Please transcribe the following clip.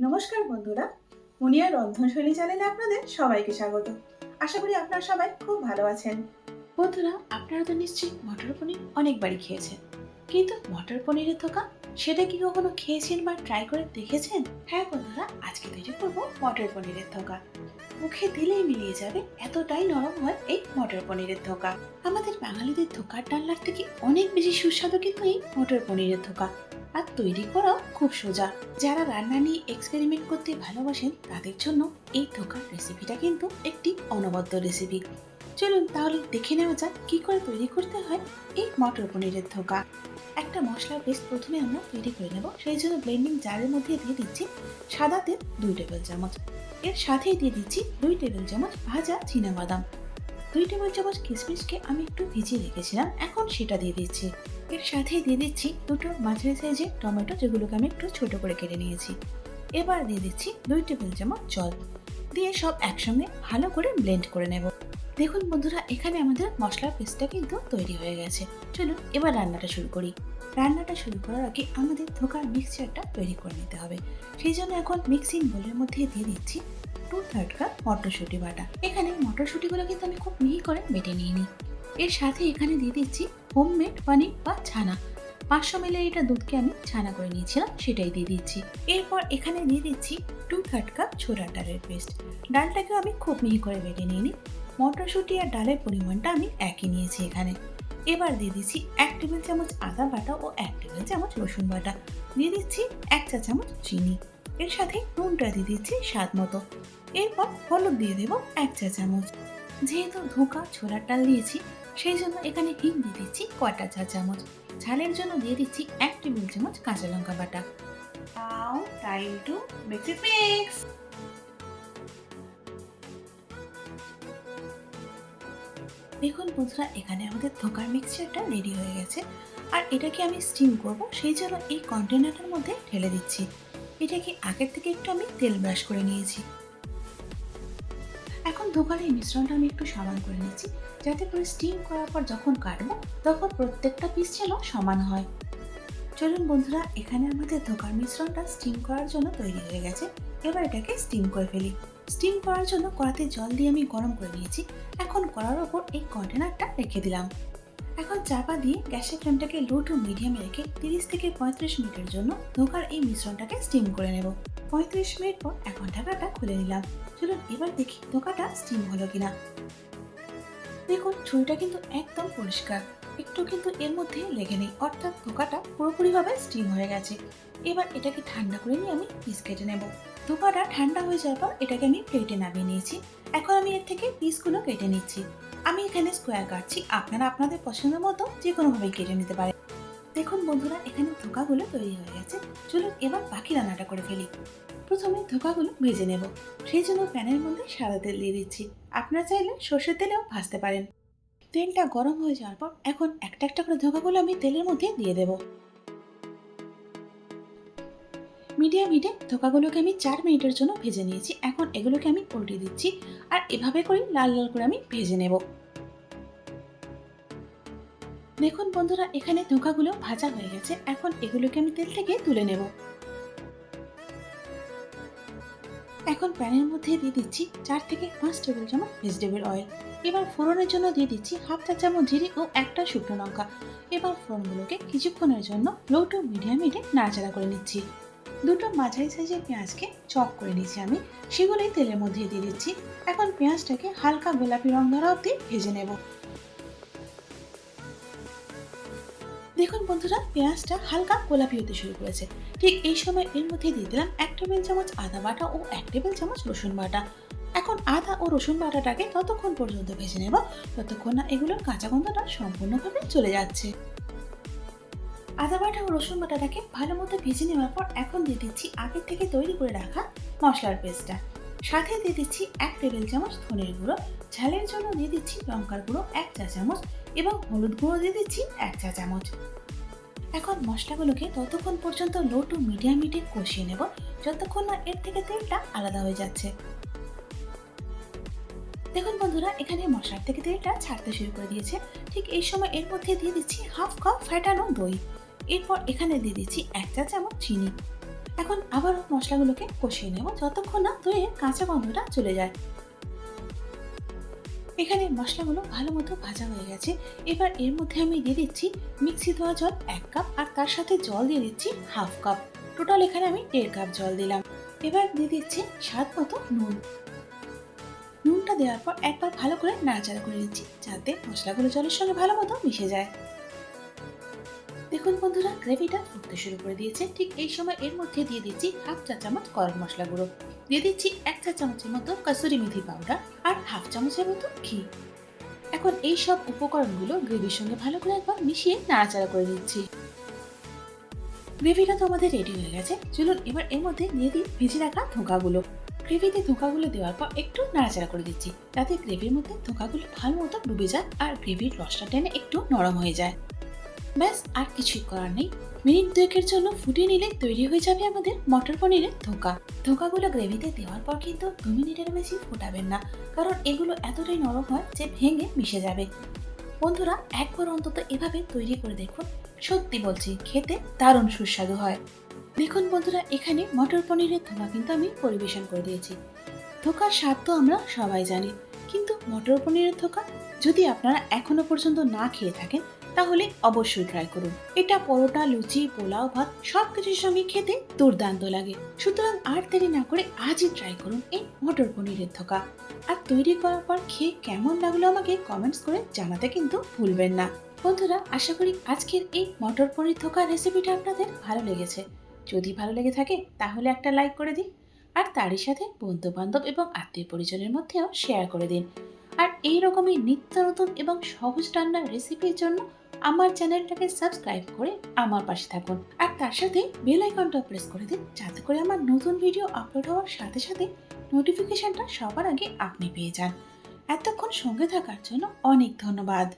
নমস্কার বন্ধুরা, মুনিয়া রন্ধনশৈলী চ্যানেলে আপনাদের সবাইকে স্বাগত। আশা করি আপনারা সবাই খুব ভালো আছেন। বন্ধুরা, আপনারা তো নিশ্চয়ই মটর পনির অনেকবারই খেয়েছেন, কিন্তু মটর পনিরের ধোকা সেটা কি কখনো খেয়েছেন বা ট্রাই করে দেখেছেন? হ্যাঁ বন্ধুরা, আজকে তৈরি করব মটর পনিরের ধোকা। মুখে দিলেই মিলিয়ে যাবে, এতটাই নরম হয় এই মটর পনিরের ধোকা। আমাদের বাঙালিদের ধোকার ডালনার থেকে অনেক বেশি সুস্বাদু কিন্তু এই মটর পনিরের ধোকা, আর তৈরি করাও খুব সোজা। যারা রান্না নিয়ে এক্সপেরিমেন্ট করতে ভালোবাসেন তাদের জন্য এই ধোকার রেসিপিটা কিন্তু একটি অনবদ্য রেসিপি। চলুন তাহলে দেখে নেওয়া যাক কি করে তৈরি করতে হয় এই মটর পনিরের ধোকা। একটা মশলার পেস্ট প্রথমে আমরা তৈরি করে নেব। সেই জন্য ব্লেন্ডিং জারের মধ্যে দিয়ে দিচ্ছি সাদা তেল 2 টেবিল চামচ। এর সাথেই দিয়ে দিচ্ছি 2 টেবিল চামচ ভাজা চীনাবাদাম। 2 টেবিল চামচ কিশমিশকে আমি একটু ভিজিয়ে রেখেছিলাম, এখন সেটা দিয়ে দিচ্ছি। এর সাথেই দিয়ে দিচ্ছি দুটো মাঝারি সাইজের টমেটো, যেগুলোকে আমি একটু ছোট করে কেটে নিয়েছি। এবার দিয়ে দিচ্ছি 2 টেবিল চামচ জল, দিয়ে সব একসঙ্গে ভালো করে ব্লেন্ড করে নেব। দেখুন বন্ধুরা, এখানে আমাদের মশলার পেস্টটা কিন্তু তৈরি হয়ে গেছে। চলুন এবার রান্নাটা শুরু করি। রান্নাটা শুরু করার আগে আমাদের ধোকার মিক্সচারটা তৈরি করে নিতে হবে। সেই জন্য এখন মিক্সিং বোলের মধ্যে দিয়ে দিচ্ছি 2/3 কাপ মটরশুঁটি বাটা। এখানে মটরশুঁটিগুলো কিন্তু আমি খুব মিহি করে বেটে নিইনি। এর সাথে এখানে দিয়ে দিচ্ছি হোমমেড পনির বা ছানা। 500 মিলিলিটার দুধকে আমি ছানা করে নিয়েছিলাম, সেটাই দিয়ে দিচ্ছি। এরপর এখানে দিয়ে দিচ্ছি 2/3 কাপ ছোলার ডালের পেস্ট। ডালটাকেও আমি খুব মিহি করে বেটে নিইনি। মটরশুঁটি আর ডালের পরিমাণটা আমি একই নিয়েছি এখানে। এবার দিয়ে দিচ্ছি 1 টেবিল চামচ আদা বাটা ও 1 টেবিল চামচ রসুন বাটা। দিয়ে দিচ্ছি 1 চা চামচ চিনি। এর সাথে নুনটা দিয়ে দিচ্ছি স্বাদ মতো। এরপর হলুদ দিয়ে দেবো 1 চা চামচ। যেহেতু ধোঁকা ছোলার ডাল দিয়েছি, সেই জন্য এখানে হিং দিয়ে দিচ্ছি কয়টা চা চামচ। ঝালের জন্য দিয়ে দিচ্ছি 1 টেবিল চামচ কাঁচা লঙ্কা বাটা। Now time to mix it mix. দেখুন বন্ধুরা, এখানে আমাদের ধোকার মিক্সচারটা রেডি হয়ে গেছে। আর এটাকে আমি স্টিম করব, সেই জন্য এই কন্টেনারটার মধ্যে ঢেলে দিচ্ছি। এটাকে আগের থেকে একটু আমি তেল ব্রাশ করে নিয়েছি। এখন ধোকার এই মিশ্রণটা আমি একটু সমান করে নিচ্ছি, যাতে করে স্টিম করার পর যখন কাটবো তখন প্রত্যেকটা পিস যেন সমান হয়। চলুন বন্ধুরা, এখানে আমাদের ধোকার মিশ্রণটা স্টিম করার জন্য তৈরি হয়ে গেছে। এবার এটাকে স্টিম করে ফেলি। স্টিম করার জন্য কড়াতে জল দিয়ে আমি গরম করে নিয়েছি। এখন কড়ার ওপর এই কন্টেনারটা রেখে দিলাম। এখন চাপা দিয়ে গ্যাসের ফ্লেমটাকে লো টু মিডিয়ামে রেখে 30 থেকে 35 মিনিটের জন্য ধোকার এই মিশ্রণটাকে স্টিম করে নেব। 35 মিনিট পর এখন ঢাকাটা খুলে নিলাম। চলুন এবার দেখি ধোকাটা স্টিম হলো কিনা। দেখুন ছুরিটা কিন্তু একদম পরিষ্কার, একটু কিন্তু এর মধ্যে লেগে নেই, অর্থাৎ ধোকাটা পুরোপুরিভাবে স্টিম হয়ে গেছে। এবার এটাকে ঠান্ডা করে নিয়ে আমি পিস কেটে নেব। ধোকাটা ঠান্ডা হয়ে যাওয়ার পর এটাকে আমি প্লেটে নামিয়ে নিয়েছি। এখন আমি এর থেকে পিসগুলো কেটে নিচ্ছি। আমি এখানে স্কোয়ার কাটছি, আপনারা আপনাদের পছন্দ মতো যে কোনোভাবেই কেটে নিতে পারেন। দেখুন বন্ধুরা, এখানে ধোকাগুলো তৈরি হয়ে গেছে। চলুন এবার বাকি রান্নাটা করে ফেলি। প্রথমে ধোকাগুলো ভেজে নেব। সেই জন্য প্যানের মধ্যে সাদা তেল দিয়ে দিচ্ছি। আপনারা চাইলে সর্ষের তেলেও ভাজতে পারেন। তেলটা গরম হয়ে যাওয়ার পর এখন একটা একটা করে ধোকাগুলো আমি তেলের মধ্যে দিয়ে দেব। মিডিয়াম হিটে ধোকাগুলোকে আমি 4 মিনিটের জন্য ভেজে নিয়েছি। এখন এগুলোকে আমি উল্টে দিচ্ছি, আর এভাবে করে লাল লাল করে আমি ভেজে নেব। দেখুন বন্ধুরা, এখানে ধোকাগুলো ভাজা হয়ে গেছে। এখন এগুলোকে আমি তেল থেকে তুলে নেব। এখন প্যানের মধ্যে দিয়ে দিচ্ছি 4 থেকে 5 টেবিল চামচ ভেজিটেবল অয়েল। এবার ফোড়নের জন্য দিয়ে দিচ্ছি হাফ চা চামচ জিরে ও একটা শুকনো লঙ্কা। এবার ফোড়নগুলোকে কিছুক্ষণের জন্য লো টু মিডিয়াম হিটে নাড়াচাড়া করে নিচ্ছি। দুটো মাঝারি সাইজের পেঁয়াজকে চপ করে নিচ্ছি আমি, সেগুলোই তেলের মধ্যে দিয়ে দিচ্ছি। এখন পেঁয়াজটাকে হালকা গোলাপি রং ধরা অবধি ভেজে নেব। দেখুন বন্ধুরা, পেঁয়াজটা হালকা গোলাপি হতে শুরু করেছে। ঠিক এই সময় এর মধ্যে দিয়ে দিলাম 1 টেবিল চামচ আদা বাটা ও 1 টেবিল চামচ রসুন বাটা। এখন আদা ও রসুন বাটাটাকে ততক্ষণ পর্যন্ত ভেজে নেব যতক্ষণ না এগুলোর কাঁচা গন্ধটা সম্পূর্ণভাবে চলে যাচ্ছে। আদা বাটা ও রসুন বাটাটাকে ভালো মতো ভেজে নেওয়ার পর এখন দিয়ে দিচ্ছি আগে থেকে তৈরি করে রাখা মশলার পেস্টটা। সাথে দিয়ে দিচ্ছি 1 টেবিল চামচ ধনের গুঁড়ো। ঝালের জন্য দিয়ে দিচ্ছি লঙ্কার গুঁড়ো 1 চা চামচ এবং হলুদ গুঁড়ো দিয়ে দিচ্ছি 1 চা চামচ। এখন মশলাগুলোকে ততক্ষণ পর্যন্ত লো টু মিডিয়াম হিটে কষিয়ে নেব যতক্ষণ না এর থেকে তেলটা আলাদা হয়ে যাচ্ছে। দেখুন বন্ধুরা, এখানে মশলার থেকে তেলটা ছাড়তে শুরু করে দিয়েছে। ঠিক এই সময় এর মধ্যে দিয়ে দিচ্ছি হাফ কাপ ফ্যাটানো দই। এরপর এখানে দিয়ে দিচ্ছি 1 চা চামচ চিনি। এখন আবারও মশলাগুলোকে কষিয়ে নেব যতক্ষণ না দইয়ের কাঁচা গন্ধটা চলে যায়। এখানে মশলাগুলো ভালো মতো ভাজা হয়ে গেছে। এবার এর মধ্যে আমি দিয়ে দিচ্ছি মিক্সি ধোয়া জল 1 কাপ, আর তার সাথে জল দিয়ে দিচ্ছি হাফ কাপ। টোটাল এখানে আমি 1.5 কাপ জল দিলাম। এবার দিয়ে দিচ্ছি স্বাদ মতো নুন। নুনটা দেওয়ার পর একবার ভালো করে নাড়াচাড়া করে দিচ্ছি যাতে মশলাগুলো জলের সঙ্গে ভালো মতো মিশে যায়। দেখুন বন্ধুরা, গ্রেভিটা ফুটতে শুরু করে দিয়েছে। ঠিক এই সময় এর মধ্যে দিয়ে দিচ্ছি হাফ চা চামচ গরম মশলা গুঁড়ো, দিয়ে দিচ্ছি 1 চা চামচের মতো কাসুরি মেথি পাউডার, আর হাফ চামচের মতো ঘি। এখন এই সব উপকরণগুলো গ্রেভির সঙ্গে ভালো করে একবার মিশিয়ে নাড়াচাড়া করে দিচ্ছি। গ্রেভিটা তো আমাদের রেডি হয়ে গেছে। চলুন এবার এর মধ্যে দিয়ে দিই ভেজে রাখা ধোঁকাগুলো। গ্রেভিতে ধোঁকাগুলো দেওয়ার পর একটু নাড়াচাড়া করে দিচ্ছি যাতে গ্রেভির মধ্যে ধোঁকাগুলো ভালো মতো ডুবে যায় আর গ্রেভির রসটা টেনে একটু নরম হয়ে যায়। ব্যাস, আর কিছুই করার নেই। মিনিট 2 জন্য ফুটিয়ে নিলে তৈরি হয়ে যাবে আমাদের মটর পনিরের ধোঁকা। ধোঁকাগুলো গ্রেভিতে দেওয়ার পর কিন্তু 2 মিনিটের বেশি ফোটাবেন না, কারণ এগুলো এতটাই নরম হয় যে ভেঙে মিশে যাবে। বন্ধুরা, একবার অন্তত এভাবে তৈরি করে দেখুন, সত্যি বলছি খেতে দারুণ সুস্বাদু হয়। দেখুন বন্ধুরা, এখানে মটর পনিরের ধোঁকা কিন্তু আমি পরিবেশন করে দিয়েছি। ধোঁকার স্বাদ তো আমরা সবাই জানি, কিন্তু মটর পনিরের ধোঁকা যদি আপনারা এখনো পর্যন্ত না খেয়ে থাকেন তাহলে অবশ্যই ট্রাই করুন। এটা পরোটা, লুচি, পোলাও, ভাত সবকিছুর সঙ্গে খেতে দুর্দান্ত লাগে। সুতরাং আর দেরি না করে আজই ট্রাই করুন এই মটর পনিরের ধোঁকা। আর তৈরি করার পর খেয়ে কেমন লাগলো আমাকে কমেন্টস করে জানাতে কিন্তু ভুলবেন না। বন্ধুরা, আশা করি আজকের এই মটর পনির ধোঁকা রেসিপিটা আপনাদের ভালো লেগেছে। যদি ভালো লেগে থাকে তাহলে একটা লাইক করে দিন, আর তারই সাথে বন্ধু বান্ধব এবং আত্মীয় পরিজনের মধ্যেও শেয়ার করে দিন। আর এই রকমই নিত্য নতুন এবং সহজ রান্নার রেসিপির জন্য আমার চ্যানেলটাকে সাবস্ক্রাইব করে আমার পাশে থাকুন, আর তার সাথে বেল আইকনটা প্রেস করে দিন যাতে করে আমার নতুন ভিডিও আপলোড হওয়ার সাথে সাথে নোটিফিকেশনটা সবার আগে আপনি পেয়ে যান। এতক্ষণ সঙ্গে থাকার জন্য অনেক ধন্যবাদ।